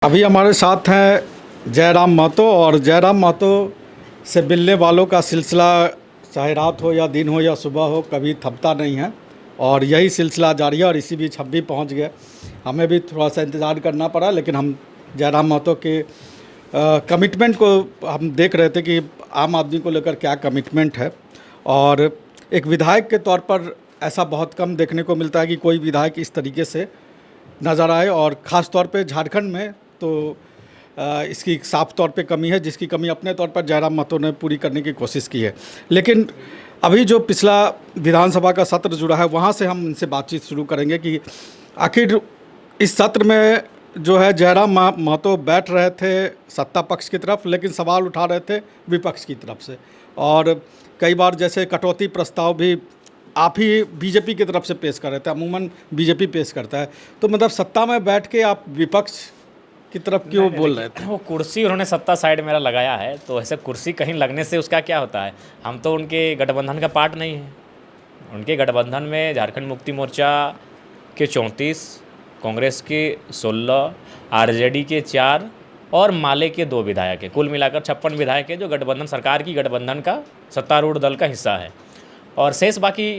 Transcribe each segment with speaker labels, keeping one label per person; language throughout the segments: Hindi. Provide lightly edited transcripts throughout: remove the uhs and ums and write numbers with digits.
Speaker 1: अभी हमारे साथ हैं जयराम महतो। और जयराम महतो से मिलने वालों का सिलसिला चाहे रात हो या दिन हो या सुबह हो कभी थमता नहीं है और यही सिलसिला जारी है। और इसी बीच हम भी पहुंच गए। हमें भी थोड़ा सा इंतज़ार करना पड़ा, लेकिन हम जयराम महतो के कमिटमेंट को हम देख रहे थे कि आम आदमी को लेकर क्या कमिटमेंट है। और एक विधायक के तौर पर ऐसा बहुत कम देखने को मिलता है कि कोई विधायक इस तरीके से नज़र आए, और ख़ास तौर पे झारखंड में तो इसकी साफ तौर पे कमी है, जिसकी कमी अपने तौर पर जयराम महतो ने पूरी करने की कोशिश की है। लेकिन अभी जो पिछला विधानसभा का सत्र जुड़ा है वहाँ से हम इनसे बातचीत शुरू करेंगे कि आखिर इस सत्र में जो है जयराम महतो बैठ रहे थे सत्ता पक्ष की तरफ, लेकिन सवाल उठा रहे थे विपक्ष की तरफ से। और कई बार जैसे कटौती प्रस्ताव भी आप ही बीजेपी की तरफ से पेश कर रहे थे, अमूमन बीजेपी पेश करता है, तो मतलब सत्ता में बैठ के आप विपक्ष की तरफ क्यों बोल रहे थे?
Speaker 2: वो कुर्सी उन्होंने सत्ता साइड मेरा लगाया है, तो ऐसे कुर्सी कहीं लगने से उसका क्या होता है। हम तो उनके गठबंधन का पार्ट नहीं है। उनके गठबंधन में झारखंड मुक्ति मोर्चा के 34, कांग्रेस के 16, आरजेडी के 4 और माले के 2 विधायक हैं। कुल मिलाकर 56 विधायक हैं जो गठबंधन सरकार की गठबंधन का सत्तारूढ़ दल का हिस्सा है। और शेष बाकी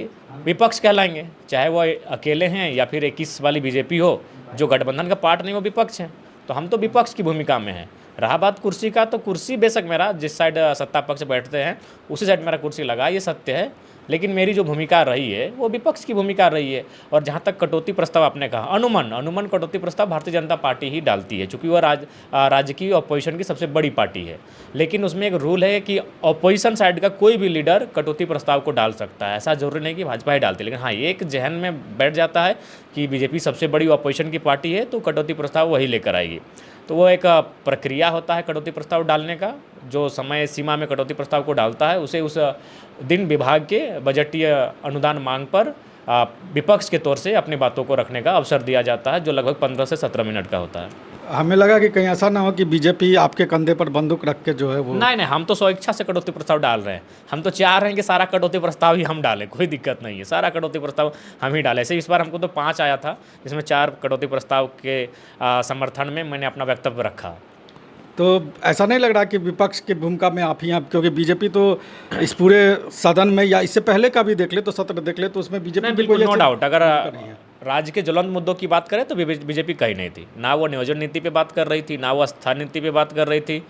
Speaker 2: विपक्ष कहलाएंगे, चाहे वो अकेले हैं या फिर 21 वाली बीजेपी हो। जो गठबंधन का पार्ट नहीं वो विपक्ष है, तो हम तो विपक्ष की भूमिका में हैं। रहा बात कुर्सी का, तो कुर्सी बेशक मेरा जिस साइड सत्ता पक्ष बैठते हैं उसी साइड मेरा कुर्सी लगा, ये सत्य है। लेकिन मेरी जो भूमिका रही है वो विपक्ष की भूमिका रही है। और जहाँ तक कटौती प्रस्ताव आपने कहा, अनुमन कटौती प्रस्ताव भारतीय जनता पार्टी ही डालती है, चूँकि वह राज्य की अपोजिशन की सबसे बड़ी पार्टी है। लेकिन उसमें एक रूल है कि अपोजिशन साइड का कोई भी लीडर कटौती प्रस्ताव को डाल सकता है। ऐसा जरूरी नहीं कि भाजपा ही डालती है, लेकिन हाँ, एक जहन में बैठ जाता है कि बीजेपी सबसे बड़ी अपोजिशन की पार्टी है तो कटौती प्रस्ताव वही लेकर आएगी। तो वो एक प्रक्रिया होता है कटौती प्रस्ताव डालने का। जो समय सीमा में कटौती प्रस्ताव को डालता है उसे उस दिन विभाग के बजटीय अनुदान मांग पर विपक्ष के तौर से अपनी बातों को रखने का अवसर दिया जाता है, जो लगभग 15 से 17 मिनट का होता है।
Speaker 1: हमें लगा कि कहीं ऐसा ना हो कि बीजेपी आपके कंधे पर बंदूक रख के जो है वो
Speaker 2: नहीं, हम तो स्वेच्छा से कटौती प्रस्ताव डाल रहे हैं। हम तो चाह रहे हैं कि सारा कटौती प्रस्ताव ही हम डालें, कोई दिक्कत नहीं है, सारा कटौती प्रस्ताव हम ही डालें। ऐसे इस बार हमको तो 5 आया था, जिसमें 4 कटौती प्रस्ताव के समर्थन में मैंने अपना वक्तव्य रखा।
Speaker 1: तो ऐसा नहीं लग रहा कि विपक्ष की भूमिका में आप ही हैं? क्योंकि बीजेपी तो इस पूरे सदन में या इससे पहले का भी देख ले तो सत्र देख ले तो उसमें बीजेपी
Speaker 2: बिल्कुल नो डाउट, अगर राज्य के ज्वलंत मुद्दों की बात करें तो बीजेपी कहीं नहीं थी। ना वो नियोजन नीति पे बात कर रही थी, ना वो स्थान नीति पे बात कर रही थी,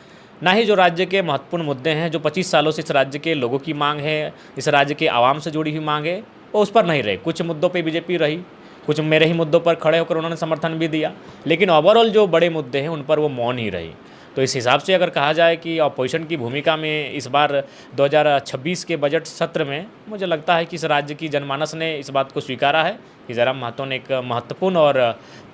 Speaker 2: ना ही जो राज्य के महत्वपूर्ण मुद्दे हैं, जो 25 सालों से इस राज्य के लोगों की मांग है, इस राज्य के आवाम से जुड़ी हुई मांग है, वो उस पर नहीं रहे। कुछ मुद्दों पर बीजेपी रही, कुछ मेरे ही मुद्दों पर खड़े होकर उन्होंने समर्थन भी दिया, लेकिन ओवरऑल जो बड़े मुद्दे हैं उन पर वो मौन ही रही। तो इस हिसाब से अगर कहा जाए कि अपोजिशन की भूमिका में इस बार 2026 के बजट सत्र में मुझे लगता है कि इस राज्य की जनमानस ने इस बात को स्वीकारा है कि जयराम महतो ने एक महत्वपूर्ण और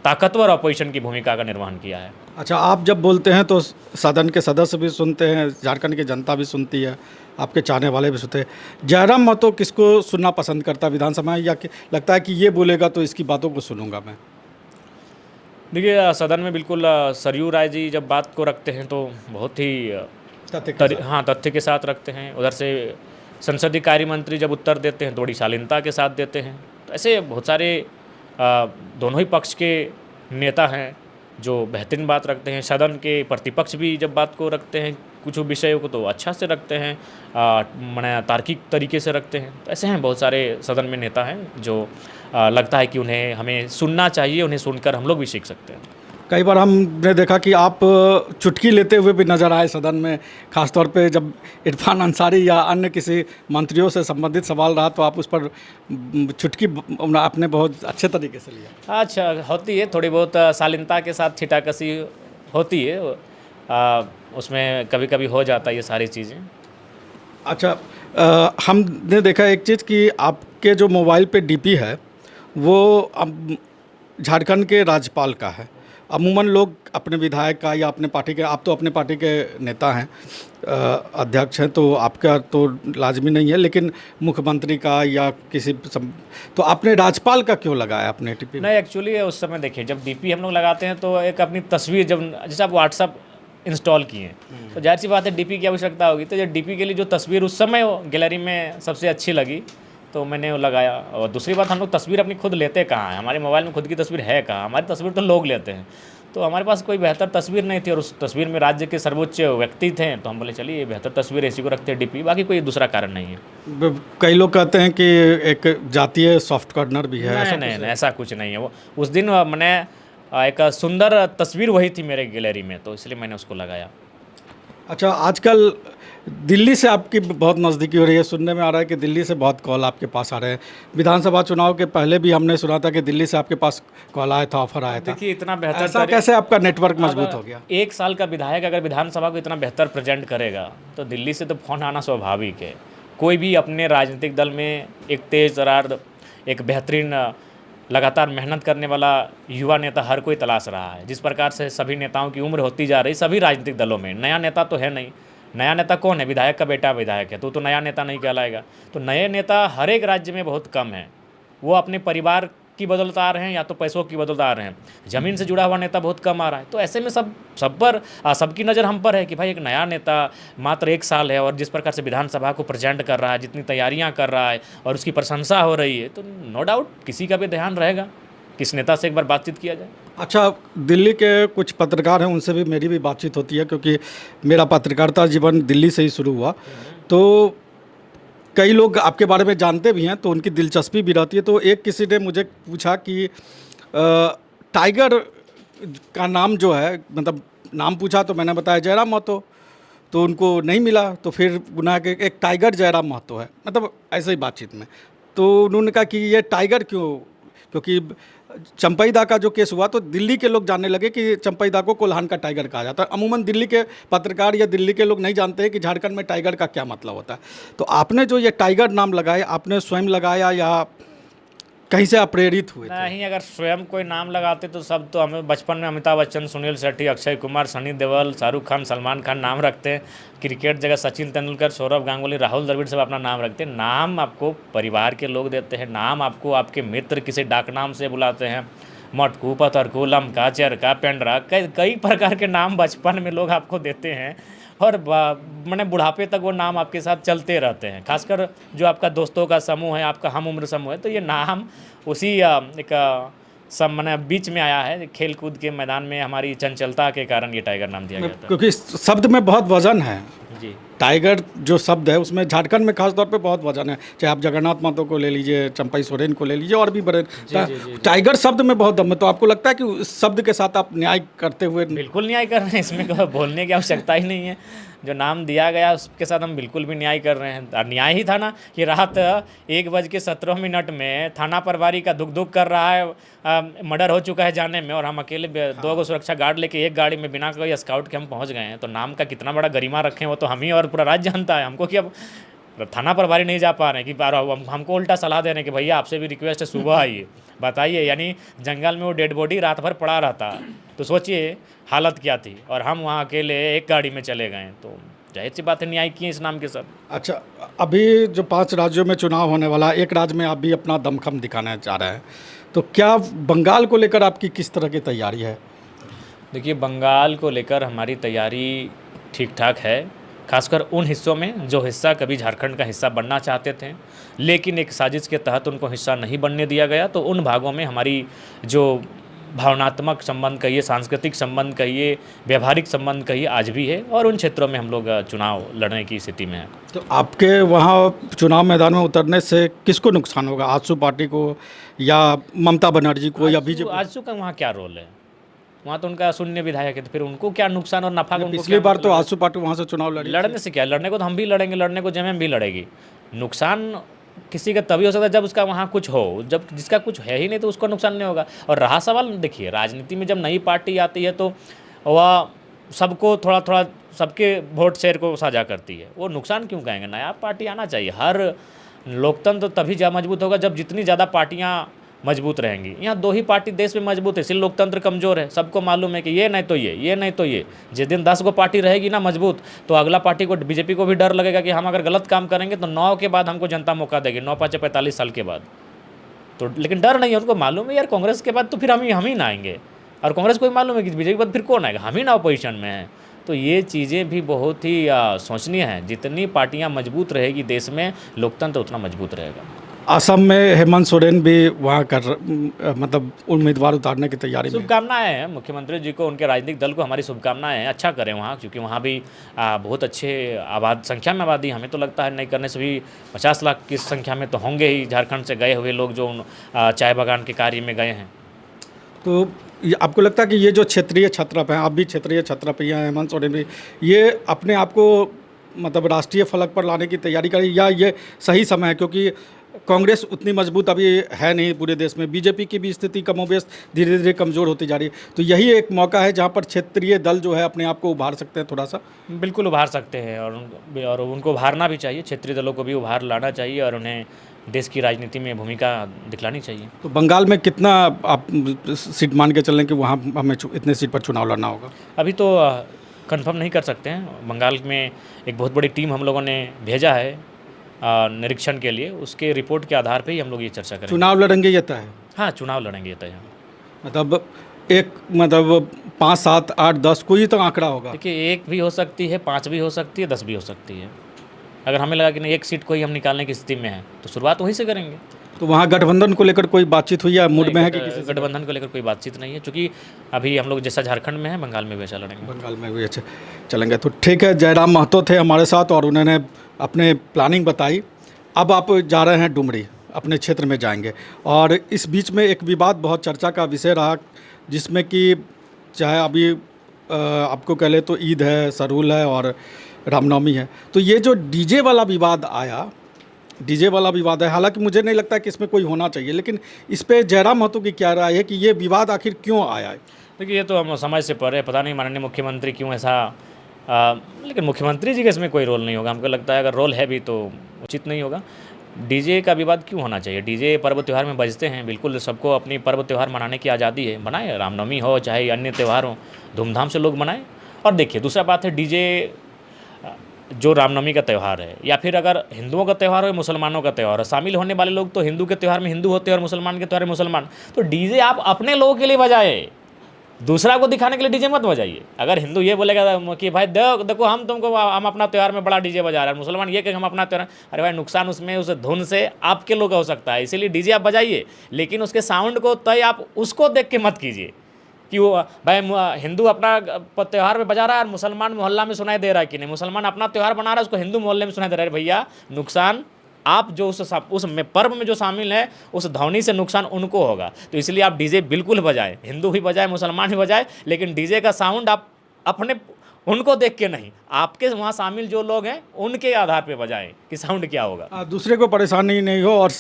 Speaker 2: ताकतवर अपोजिशन की भूमिका का निर्वहन किया है।
Speaker 1: अच्छा, आप जब बोलते हैं तो सदन के सदस्य भी सुनते हैं, झारखंड की जनता भी सुनती है, आपके चाहने वाले भी सुनते हैं। जयराम महतो किसको सुनना पसंद करता है विधानसभा में, या लगता है कि ये बोलेगा तो इसकी बातों को सुनूंगा मैं?
Speaker 2: देखिए, सदन में बिल्कुल सरयू राय जी जब बात को रखते हैं तो बहुत ही तथ्य के साथ रखते हैं। उधर से संसदीय कार्य मंत्री जब उत्तर देते हैं थोड़ी शालीनता के साथ देते हैं। तो ऐसे बहुत सारे दोनों ही पक्ष के नेता हैं जो बेहतरीन बात रखते हैं। सदन के प्रतिपक्ष भी जब बात को रखते हैं कुछ विषयों को तो अच्छा से रखते हैं, माने तार्किक तरीके से रखते हैं। तो ऐसे हैं बहुत सारे सदन में नेता हैं जो लगता है कि उन्हें हमें सुनना चाहिए, उन्हें सुनकर हम लोग भी सीख सकते हैं।
Speaker 1: कई बार हमने देखा कि आप चुटकी लेते हुए भी नजर आए सदन में, खासतौर पे जब इरफान अंसारी या अन्य किसी मंत्रियों से संबंधित सवाल रहा तो आप उस पर चुटकी आपने बहुत अच्छे तरीके से लिया।
Speaker 2: अच्छा, होती है थोड़ी बहुत शालीनता के साथ छिटाकसी होती है, उसमें कभी कभी हो जाता है ये सारी चीज़ें।
Speaker 1: अच्छा, हमने देखा एक चीज़ कि आपके जो मोबाइल पे डीपी है वो अब झारखंड के राज्यपाल का है। अमूमन लोग अपने विधायक का या अपने पार्टी के, आप तो अपने पार्टी के नेता हैं, अध्यक्ष हैं, तो आपका तो लाजमी नहीं है, लेकिन मुख्यमंत्री का या किसी तो आपने राज्यपाल का क्यों लगाया अपने डीपी?
Speaker 2: नहीं, एक्चुअली उस समय देखिए जब डीपी हम लोग लगाते हैं तो एक अपनी तस्वीर, जब जैसे आप व्हाट्सअप इंस्टॉल किए तो जाहिर सी बात है डीपी की आवश्यकता होगी। तो जब डीपी के लिए जो तस्वीर उस समय गैलरी में सबसे अच्छी लगी तो मैंने वो लगाया। और दूसरी बात, हम लोग तस्वीर अपनी खुद लेते कहाँ हैं? हमारे मोबाइल में खुद की तस्वीर है कहाँ? हमारी तस्वीर तो लोग लेते हैं। तो हमारे पास कोई बेहतर तस्वीर नहीं थी और उस तस्वीर में राज्य के सर्वोच्च व्यक्ति थे, तो हम बोले चलिए ये बेहतर तस्वीर है, इसी को रखते हैं डीपी, बाकी कोई दूसरा कारण नहीं है।
Speaker 1: कई लोग कहते हैं कि एक जातीय सॉफ्ट कॉर्नर भी है, ऐसा
Speaker 2: नहीं
Speaker 1: कुछ
Speaker 2: नहीं, ऐसा कुछ नहीं है। वो उस दिन मैंने एक सुंदर तस्वीर वही थी मेरे गैलरी में, तो इसलिए मैंने उसको लगाया।
Speaker 1: अच्छा, आजकल दिल्ली से आपकी बहुत नज़दीकी हो रही है, सुनने में आ रहा है कि दिल्ली से बहुत कॉल आपके पास आ रहे हैं। विधानसभा चुनाव के पहले भी हमने सुना था कि दिल्ली से आपके पास कॉल आया था, ऑफर आया था।
Speaker 2: देखिए इतना बेहतर
Speaker 1: ऐसा कैसे आपका नेटवर्क मजबूत हो गया?
Speaker 2: 1 साल का विधायक अगर विधानसभा को इतना बेहतर प्रेजेंट करेगा तो दिल्ली से तो फोन आना स्वाभाविक है। कोई भी अपने राजनीतिक दल में एक तेज तर्रार, एक बेहतरीन लगातार मेहनत करने वाला युवा नेता हर कोई तलाश रहा है। जिस प्रकार से सभी नेताओं की उम्र होती जा रही, सभी राजनीतिक दलों में नया नेता तो है नहीं। नया नेता कौन है? विधायक का बेटा विधायक है, तो नया नेता नहीं कहलाएगा। तो नए नेता हर एक राज्य में बहुत कम है। वो अपने परिवार की बदौलत आ रहे हैं या तो पैसों की बदौलत आ रहे हैं। ज़मीन से जुड़ा हुआ नेता बहुत कम आ रहा है। तो ऐसे में सबकी नज़र हम पर है कि भाई एक नया नेता मात्र 1 साल है और जिस प्रकार से विधानसभा को प्रेजेंट कर रहा है, जितनी तैयारियां कर रहा है और उसकी प्रशंसा हो रही है, तो नो डाउट किसी का भी ध्यान रहेगा किस नेता से एक बार बातचीत किया जाए।
Speaker 1: अच्छा, दिल्ली के कुछ पत्रकार हैं, उनसे भी मेरी भी बातचीत होती है क्योंकि मेरा पत्रकारिता जीवन दिल्ली से ही शुरू हुआ। तो कई लोग आपके बारे में जानते भी हैं, तो उनकी दिलचस्पी भी रहती है। तो एक किसी ने मुझे पूछा कि टाइगर का नाम जो है, मतलब नाम पूछा तो मैंने बताया जयराम महतो, तो उनको नहीं मिला। तो फिर उन्होंने कहा कि एक टाइगर जयराम महतो है, मतलब ऐसे ही बातचीत में। तो उन्होंने कहा कि ये टाइगर क्यों? क्योंकि चंपईदा का जो केस हुआ तो दिल्ली के लोग जानने लगे कि चंपईदा को कोल्हान का टाइगर कहा जाता है। अमूमन दिल्ली के पत्रकार या दिल्ली के लोग नहीं जानते हैं कि झारखंड में टाइगर का क्या मतलब होता है। तो आपने जो ये टाइगर नाम लगाया, आपने स्वयं लगाया या कहीं से आप प्रेरित हुए थे?
Speaker 2: नहीं, अगर स्वयं कोई नाम लगाते तो सब तो हमें बचपन में अमिताभ बच्चन, सुनील शेट्टी, अक्षय कुमार, सनी देओल, शाहरुख खान, सलमान खान नाम रखते हैं। क्रिकेट जगह सचिन तेंदुलकर, सौरव गांगुली, राहुल द्रविड़ सब अपना नाम रखते हैं। नाम आपको परिवार के लोग देते हैं, नाम आपको आपके मित्र किसी डाक नाम से बुलाते हैं। मटकू, पतरकू, लमका, चरका, पेंड्रा, कई प्रकार के नाम बचपन में लोग आपको देते हैं और मैंने बुढ़ापे तक वो नाम आपके साथ चलते रहते हैं। खासकर जो आपका दोस्तों का समूह है, आपका हम उम्र समूह है, तो ये नाम उसी एक सब मैंने बीच में आया है। खेल कूद के मैदान में हमारी चंचलता के कारण ये टाइगर नाम दिया गया था।
Speaker 1: क्योंकि शब्द में बहुत वजन है।
Speaker 2: जी,
Speaker 1: टाइगर जो शब्द है उसमें झारखंड में खास तौर पे बहुत वजन है। चाहे आप जगन्नाथ महतो को ले लीजिए, चंपई सोरेन को ले लीजिए और भी बड़े, टाइगर शब्द में बहुत दम है। तो आपको लगता है कि उस शब्द के साथ आप न्याय करते हुए?
Speaker 2: बिल्कुल न्याय कर रहे हैं, इसमें कोई बोलने की आवश्यकता ही नहीं है। जो नाम दिया गया उसके साथ हम बिल्कुल भी न्याय कर रहे हैं। और न्याय ही था ना कि रात 1:17 में थाना प्रभारी का दुख कर रहा है, मर्डर हो चुका है जाने में, और हम अकेले 2 गो सुरक्षा गार्ड लेके एक गाड़ी में बिना कोई स्काउट के हम पहुंच गए हैं। तो नाम का कितना बड़ा गरिमा रखे हैं वो तो हम ही और पूरा राज्य जानता है। हमको कि अब थाना प्रभारी नहीं जा पा रहे हैं कि हमको उल्टा सलाह दे रहे हैं कि भैया आपसे भी रिक्वेस्ट है सुबह आइए, बताइए। यानी जंगल में वो डेड बॉडी रात भर पड़ा रहता, तो सोचिए हालत क्या थी, और हम वहाँ अकेले एक गाड़ी में चले गए। तो जाहिर सी बात है न्याय किए इस नाम के साथ।
Speaker 1: अच्छा, अभी जो 5 राज्यों में चुनाव होने वाला, एक राज्य में आप भी अपना दमखम दिखाना चाह रहे हैं, तो क्या बंगाल को लेकर आपकी किस तरह की तैयारी है?
Speaker 2: देखिए, बंगाल को लेकर हमारी तैयारी ठीक ठाक है, खासकर उन हिस्सों में जो हिस्सा कभी झारखंड का हिस्सा बनना चाहते थे, लेकिन एक साजिश के तहत उनको हिस्सा नहीं बनने दिया गया। तो उन भागों में हमारी जो भावनात्मक संबंध कहिए, सांस्कृतिक संबंध कहिए, व्यवहारिक संबंध कहिए, आज भी है, और उन क्षेत्रों में हम लोग चुनाव लड़ने की स्थिति में हैं।
Speaker 1: तो आपके वहाँ चुनाव मैदान में उतरने से किसको नुकसान होगा? आजसू पार्टी को या ममता बनर्जी को या बीजेपी?
Speaker 2: आजसू का वहाँ क्या रोल है? वहाँ तो उनका शून्य विधायक है, तो फिर उनको क्या नुकसान और नफा?
Speaker 1: पिछली बार तो आजसू पार्टी वहाँ से चुनाव लड़ी।
Speaker 2: लड़ने से क्या, लड़ने को तो हम भी लड़ेंगे, लड़ने को जेएमएम भी लड़ेगी। नुकसान किसी का तभी हो सकता है जब उसका वहाँ कुछ हो, जब जिसका कुछ है ही नहीं तो उसको नुकसान नहीं होगा। और रहा सवाल, देखिए राजनीति में जब नई पार्टी आती है तो वह सबको थोड़ा थोड़ा सबके वोट शेयर को साझा करती है। वो नुकसान क्यों कहेंगे? नया पार्टी आना चाहिए। हर लोकतंत्र तभी मजबूत होगा जब जितनी ज़्यादा पार्टियाँ मजबूत रहेंगी। यहाँ 2 ही पार्टी देश में मजबूत है, इसलिए लोकतंत्र कमज़ोर है। सबको मालूम है कि ये नहीं तो ये नहीं तो ये। जिस दिन 10 गो पार्टी रहेगी ना मजबूत, तो अगला पार्टी को, बीजेपी को भी डर लगेगा कि हम अगर गलत काम करेंगे तो 9 के बाद हमको जनता मौका देगी, 9-5 45 साल के बाद। तो लेकिन डर नहीं है, उनको मालूम है यार कांग्रेस के बाद तो फिर हम ही ना आएंगे, और कांग्रेस को भी मालूम है कि बीजेपी के बाद फिर कौन आएगा, हम ही ना अपोजिशन में हैं। तो ये चीज़ें भी बहुत ही सोचनीय हैं। जितनी पार्टियाँ मजबूत रहेगी देश में, लोकतंत्र उतना मजबूत रहेगा।
Speaker 1: असम में हेमंत सोरेन भी वहाँ मतलब उम्मीदवार उतारने की तैयारी में है।
Speaker 2: शुभकामनाएं हैं मुख्यमंत्री जी को, उनके राजनीतिक दल को हमारी शुभकामनाएं हैं। अच्छा करें वहाँ, क्योंकि वहाँ भी बहुत अच्छे संख्या में आबादी, हमें तो लगता है नहीं करने से भी 50 लाख की संख्या में तो होंगे ही झारखंड से गए हुए लोग जो चाय बागान के कार्य में गए हैं।
Speaker 1: तो आपको लगता है कि ये जो क्षेत्रीय छत्रप हैं, आप भी क्षेत्रीय छत्रप ही हैं, हेमंत सोरेन भी, ये अपने आप को मतलब राष्ट्रीय फलक पर लाने की तैयारी करें, या ये सही समय है? क्योंकि कांग्रेस उतनी मजबूत अभी है नहीं पूरे देश में, बीजेपी की भी स्थिति कमोबेश धीरे धीरे कमज़ोर होती जा रही है, तो यही एक मौका है जहाँ पर क्षेत्रीय दल जो है अपने आप को उभार सकते हैं थोड़ा सा।
Speaker 2: बिल्कुल उभार सकते हैं, और उनको उभारना भी चाहिए, क्षेत्रीय दलों को भी उभार लाना चाहिए और उन्हें देश की राजनीति में भूमिका दिखलानी चाहिए।
Speaker 1: तो बंगाल में कितना आप सीट मान के चल रहे हैं कि वहाँ हमें इतने सीट पर चुनाव लड़ना होगा?
Speaker 2: अभी तो कंफर्म नहीं कर सकते हैं। बंगाल में एक बहुत बड़ी टीम हम लोगों ने भेजा है निरीक्षण के लिए, उसके रिपोर्ट के आधार पे ही हम लोग ये चर्चा करेंगे।
Speaker 1: चुनाव लड़ेंगे ये तय है?
Speaker 2: हाँ, चुनाव लड़ेंगे ये तय है।
Speaker 1: मतलब एक मतलब 5, 7, 8, 10 कोई तो आंकड़ा होगा?
Speaker 2: देखिए, 1 भी हो सकती है, 5 भी हो सकती है, 10 भी हो सकती है। अगर हमें लगा कि नहीं, एक सीट को ही हम निकालने की स्थिति में है, तो शुरुआत वहीं से करेंगे।
Speaker 1: तो वहाँ गठबंधन को लेकर कोई बातचीत हुई है, मूड में है कि किसी से?
Speaker 2: गठबंधन को लेकर कोई बातचीत नहीं है, क्योंकि अभी हम लोग जैसा झारखंड में है, बंगाल में वैसा लड़ेंगे।
Speaker 1: बंगाल में भी अच्छे चलेंगे। तो ठीक है, जयराम महतो थे हमारे साथ और उन्होंने अपने प्लानिंग बताई। अब आप जा रहे हैं डुमरी, अपने क्षेत्र में जाएंगे, और इस बीच में एक विवाद बहुत चर्चा का विषय रहा, जिसमें कि चाहे अभी आपको कह ले तो ईद है, सरूल है और रामनवमी है, तो ये जो डीजे वाला विवाद आया, डीजे वाला विवाद है, हालांकि मुझे नहीं लगता कि इसमें कोई होना चाहिए, लेकिन इस पे जयराम महतो की क्या राय है कि ये विवाद आखिर क्यों आया है?
Speaker 2: देखिए, ये तो हम समझ से परे, पता नहीं माननीय मुख्यमंत्री क्यों ऐसा लेकिन मुख्यमंत्री जी का इसमें कोई रोल नहीं होगा। हमको लगता है अगर रोल है भी तो उचित नहीं होगा। डीजे का विवाद क्यों होना चाहिए? डीजे पर्व त्यौहार में बजते हैं, बिल्कुल सबको अपनी पर्व त्यौहार मनाने की आज़ादी है, बनाए, रामनवमी हो चाहे अन्य त्यौहार हो, धूमधाम से लोग मनाएं। और देखिए, दूसरा बात है, डीजे जो रामनवमी का त्यौहार है, या फिर अगर हिंदुओं का त्यौहार हो, मुसलमानों का त्यौहार हो, शामिल होने वाले लोग तो हिंदू के त्यौहार में हिंदू होते हैं और मुसलमान के त्यौहार में मुसलमान। तो डीजे आप अपने लोगों के लिए बजाए, दूसरा को दिखाने के लिए डीजे मत बजाइए। अगर हिंदू ये बोलेगा कि भाई देखो हम अपना त्यौहार में बड़ा डीजे बजा रहे हैं, मुसलमान ये कि हम अपना त्यौहार, अरे भाई नुकसान उसमें उस धुन से आपके लोग हो सकता है। इसीलिए डीजे आप बजाइए, लेकिन उसके साउंड को तय आप उसको देख के मत कीजिए कि वो भाई हिंदू अपना त्यौहार में बजा रहा है और मुसलमान मोहल्ला में सुनाई दे रहा है कि नहीं, मुसलमान अपना त्यौहार बना रहा है, उसको हिंदू मोहल्ले में सुनाई दे रहा है। भैया, नुकसान आप जो उस पर्व में जो शामिल है, उस ध्वनि से नुकसान उनको होगा। तो इसलिए आप डीजे बिल्कुल बजाएं, हिंदू भी बजाए, मुसलमान भी बजाए, लेकिन डीजे का साउंड आप अपने उनको देख के नहीं, आपके वहाँ शामिल जो लोग हैं उनके आधार पे बजाएं कि साउंड क्या होगा।
Speaker 1: दूसरे को परेशानी नहीं हो, और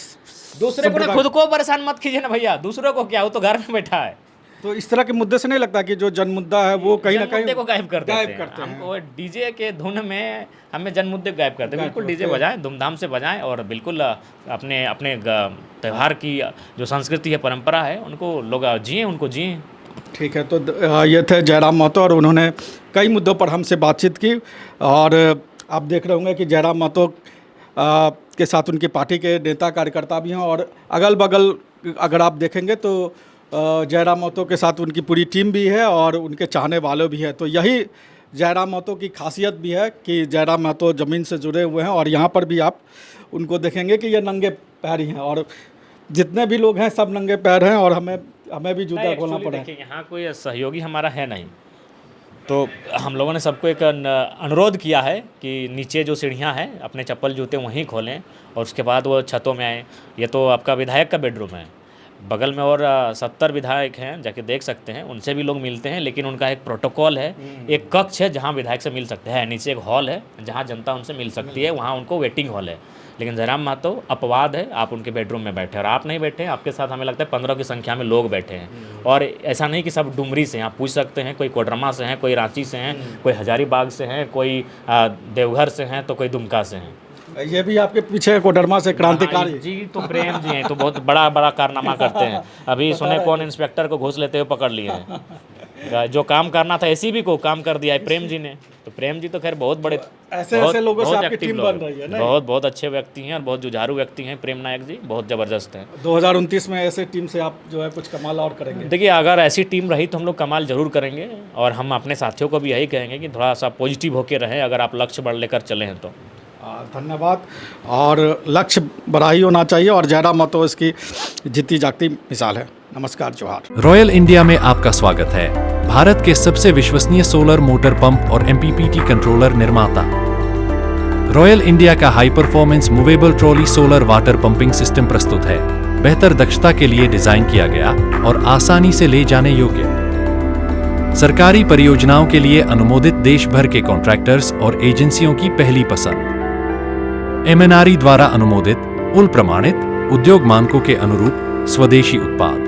Speaker 2: दूसरे को, खुद को परेशान मत कीजिए ना भैया, दूसरों को क्या, हो तो घर में बैठा है।
Speaker 1: तो इस तरह के मुद्दे से नहीं लगता कि जो जन मुद्दा है वो कहीं ना कहीं
Speaker 2: को गायब करते हैं? हमको डीजे के धुन में हमें जन मुद्दे गायब करते हैं। बिल्कुल डीजे बजाएं, धूमधाम से बजाएं, और बिल्कुल अपने अपने त्यौहार की जो संस्कृति है, परंपरा है, उनको लोग जिए, उनको जिए।
Speaker 1: ठीक है, तो ये थे जयराम महतो, और उन्होंने कई मुद्दों पर हमसे बातचीत की, और आप देख रहे होंगे कि जयराम महतो के साथ उनकी पार्टी के नेता कार्यकर्ता भी हैं, और अगल बगल अगर आप देखेंगे तो जयराम महतो के साथ उनकी पूरी टीम भी है और उनके चाहने वाले भी हैं। तो यही जयराम महतो की खासियत भी है कि जयराम महतो ज़मीन से जुड़े हुए हैं, और यहाँ पर भी आप उनको देखेंगे कि ये नंगे पैर ही हैं, और जितने भी लोग हैं सब नंगे पैर हैं, और हमें भी जूता खोलना पड़ा है।
Speaker 2: यहाँ कोई सहयोगी हमारा है नहीं, तो हम लोगों ने सबको एक अनुरोध किया है कि नीचे जो सीढ़ियाँ हैं अपने चप्पल जूते वहीं खोलें, और उसके बाद वो छतों में आएँ। ये तो आपका विधायक का बेडरूम है, बगल में और 70 विधायक हैं, जाके देख सकते हैं, उनसे भी लोग मिलते हैं, लेकिन उनका एक प्रोटोकॉल है, एक कक्ष है जहाँ विधायक से मिल सकते हैं, नीचे एक हॉल है जहाँ जनता उनसे मिल सकती है, वहाँ उनको वेटिंग हॉल है। लेकिन जयराम महतो अपवाद है, आप उनके बेडरूम में बैठे, और आप नहीं बैठे, आपके साथ हमें लगता है 15 की संख्या में लोग बैठे हैं। और ऐसा नहीं कि सब डुमरी से हैं, आप पूछ सकते हैं, कोई कोडरमा से हैं, कोई रांची से हैं, कोई हजारीबाग से हैं, कोई देवघर से हैं, तो कोई दुमका से हैं।
Speaker 1: ये भी आपके पीछे कोडरमा से क्रांतिकारी
Speaker 2: जी, तो प्रेम जी हैं, तो बहुत बड़ा बड़ा कारनामा करते हैं। अभी सुने कौन इंस्पेक्टर को घूस लेते हुए पकड़ लिए हैं। जो काम करना था एसीबी को, काम कर दिया है प्रेम जी ने। तो प्रेम जी तो खैर बहुत बड़े,
Speaker 1: ऐसे लोगों से आपकी टीम बन रही है ना?
Speaker 2: बहुत अच्छे व्यक्ति हैं और बहुत जुझारू व्यक्ति हैं प्रेम नायक जी, बहुत ज़बरदस्त हैं।
Speaker 1: 2029 में ऐसे टीम से आप जो है कुछ कमाल और करेंगे?
Speaker 2: देखिए, अगर ऐसी टीम रही तो हम लोग कमाल जरूर करेंगे, और हम अपने साथियों को भी यही कहेंगे कि थोड़ा सा पॉजिटिव होकर रहें, अगर आप लक्ष्य बढ़ लेकर चले हैं तो।
Speaker 1: धन्यवाद। और लक्ष्य बड़ा ही होना चाहिए और जयराम महतो इसकी जीती जागती मिसाल है। नमस्कार, जोहार।
Speaker 3: रॉयल इंडिया में आपका स्वागत है, भारत के सबसे विश्वसनीय सोलर मोटर पंप और एमपीपीटी कंट्रोलर निर्माता। रॉयल इंडिया का high performance movable trolley solar water pumping system प्रस्तुत है। बेहतर दक्षता के लिए डिजाइन किया गया और आसानी से ले जाने योग्य। सरकारी परियोजनाओं के लिए अनुमोदित देश भर के कॉन्ट्रैक्टर्स और एजेंसियों की पहली पसंद। एमएनआरई द्वारा अनुमोदित, उल प्रमाणित, उद्योग मानकों के अनुरूप स्वदेशी उत्पाद।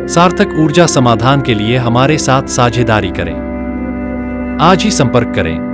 Speaker 3: सार्थक ऊर्जा समाधान के लिए हमारे साथ साझेदारी करें। आज ही संपर्क करें